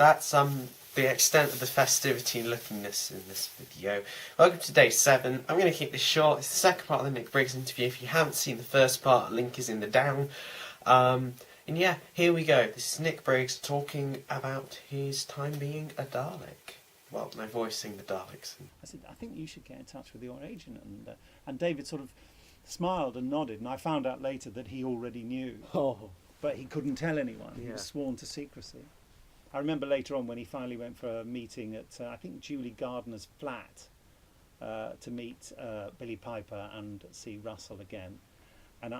that's the extent of the festivity and lookingness in this video. Welcome to day 7. I'm going to keep this short. It's the second part of the Nick Briggs interview. If you haven't seen the first part, link is in the down. And yeah, here we go. This is Nick Briggs talking about his time being a Dalek. Well, no, voicing the Daleks. I said, I think you should get in touch with your agent. And David sort of smiled and nodded, and I found out later that he already knew. Oh. But he couldn't tell anyone. Yeah. He was sworn to secrecy. I remember later on when he finally went for a meeting at, I think, Julie Gardner's flat to meet Billy Piper and see Russell again. And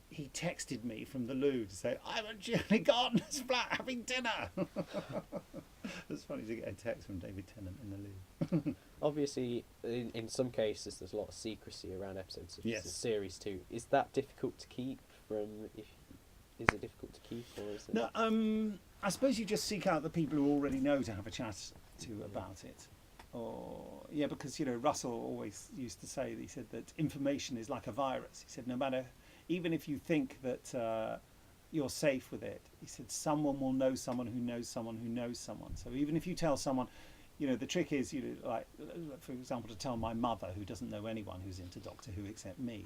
he texted me from the loo to say, I'm at Julie Gardner's flat having dinner. It's funny to get a text from David Tennant in the loo. Obviously, in some cases, there's a lot of secrecy around episodes of Yes. the series too. Is that difficult to keep from? Is it difficult to keep, or is it? No, I suppose you just seek out the people who already know to have a chat to about it. Or yeah, because Russell always used to say, he said that information is like a virus. He said no matter, even if you think that you're safe with it, he said someone will know someone who knows someone who knows someone. So even if you tell someone, the trick is, like for example, to tell my mother who doesn't know anyone who's into Doctor Who except me,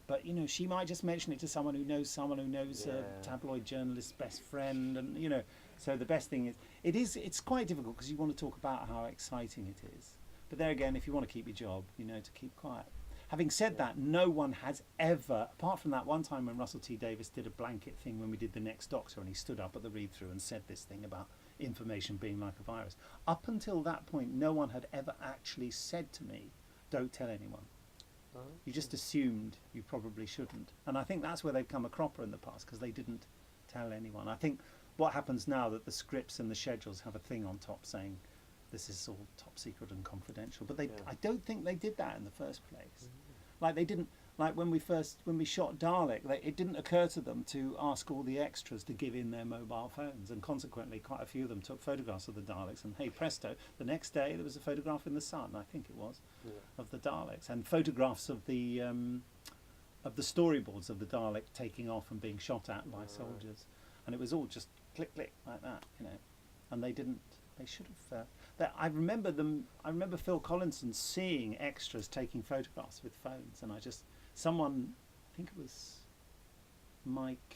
But she might just mention it to someone who knows a tabloid journalist's best friend, and So the best thing is, it's quite difficult because you want to talk about how exciting it is. But there again, if you want to keep your job, to keep quiet. Having said that, no one has ever, apart from that one time when Russell T Davies did a blanket thing when we did The Next Doctor, and he stood up at the read-through and said this thing about information being like a virus. Up until that point, no one had ever actually said to me, "Don't tell anyone." You just assumed you probably shouldn't. And I think that's where they've come a cropper in the past, because they didn't tell anyone. I think what happens now that the scripts and the schedules have a thing on top saying this is all top secret and confidential. But I don't think they did that in the first place. Like they didn't, like when we shot Dalek, it didn't occur to them to ask all the extras to give in their mobile phones, and consequently quite a few of them took photographs of the Daleks, and hey presto, the next day there was a photograph in the Sun, I think it was, of the Daleks, and photographs of the storyboards of the Dalek taking off and being shot at by soldiers, and it was all just click click like that, and they should have. I remember Phil Collinson seeing extras taking photographs with phones, and I think it was Mike.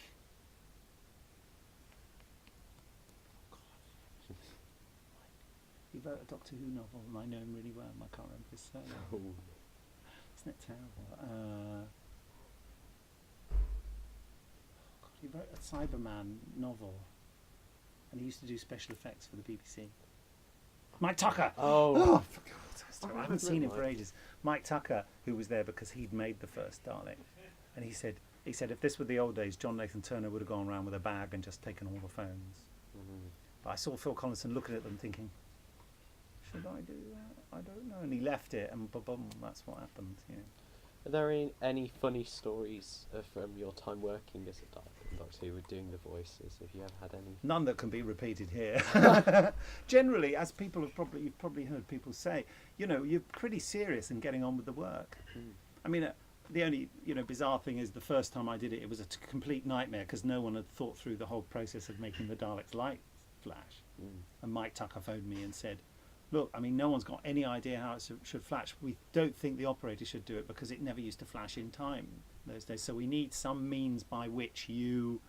He wrote a Doctor Who novel, and I know him really well, and I can't remember his surname. Isn't it terrible? He wrote a Cyberman novel, and he used to do special effects for the BBC. Mike Tucker! Oh, for God's sake, I haven't seen him for ages. Mike Tucker, who was there because he'd made the first Dalek, and he said if this were the old days, John Nathan Turner would have gone around with a bag and just taken all the phones. But I saw Phil Collinson looking at them thinking, should I do that? I don't know. And he left it, and boom, that's what happened. Are there any funny stories from your time working as a Doctor Who with doing the voices? Have you ever had any? None that can be repeated here. Generally, as you've probably heard people say, you're pretty serious in getting on with the work. I mean, the only bizarre thing is the first time I did it, it was a complete nightmare because no one had thought through the whole process of making the Daleks light flash. And Mike Tucker phoned me and said, look, I mean, no one's got any idea how it should flash. We don't think the operator should do it because it never used to flash in time those days. So we need some means by which you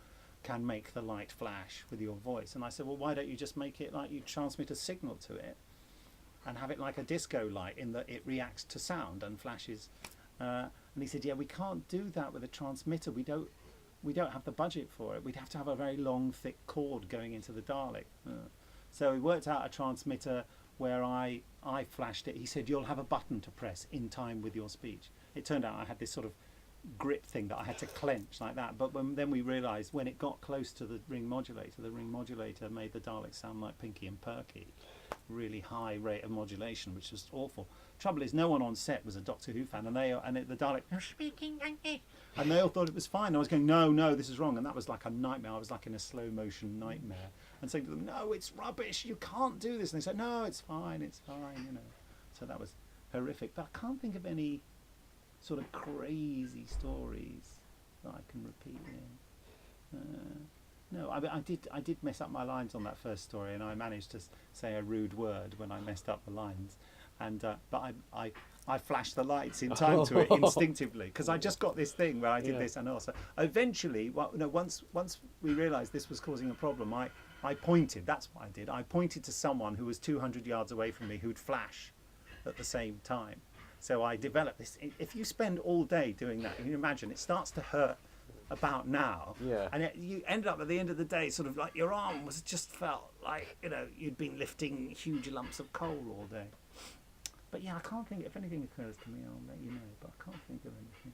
can make the light flash with your voice. And I said, well, why don't you just make it like you transmit a signal to it and have it like a disco light in that it reacts to sound and flashes. And he said, yeah, we can't do that with a transmitter. We don't have the budget for it. We'd have to have a very long, thick cord going into the Dalek. So we worked out a transmitter where I flashed it. He said, you'll have a button to press in time with your speech. It turned out I had this sort of grip thing that I had to clench like that. But then we realised when it got close to the ring modulator made the Daleks sound like Pinky and Perky. Really high rate of modulation, which was awful. Trouble is, no one on set was a Doctor Who fan, and the Dalek, you're speaking like this, and they all thought it was fine. I was going, no, this is wrong, and that was like a nightmare. I was like in a slow motion nightmare, and saying to them, no, it's rubbish, you can't do this. And they said, no, it's fine. So that was horrific. But I can't think of any sort of crazy stories that I can repeat. No, No, I did mess up my lines on that first story, and I managed to say a rude word when I messed up the lines, and but I flashed the lights in time to it instinctively because I just got this thing where I did this, and also eventually, once we realised this was causing a problem, I pointed. That's what I did. I pointed to someone who was 200 yards away from me who'd flash at the same time. So I developed this. If you spend all day doing that, you can imagine it starts to hurt about now. Yeah. And you ended up at the end of the day, sort of like your arm was just felt like you'd been lifting huge lumps of coal all day. But yeah, I can't think. If anything occurs to me, I'll let you know. But I can't think of anything.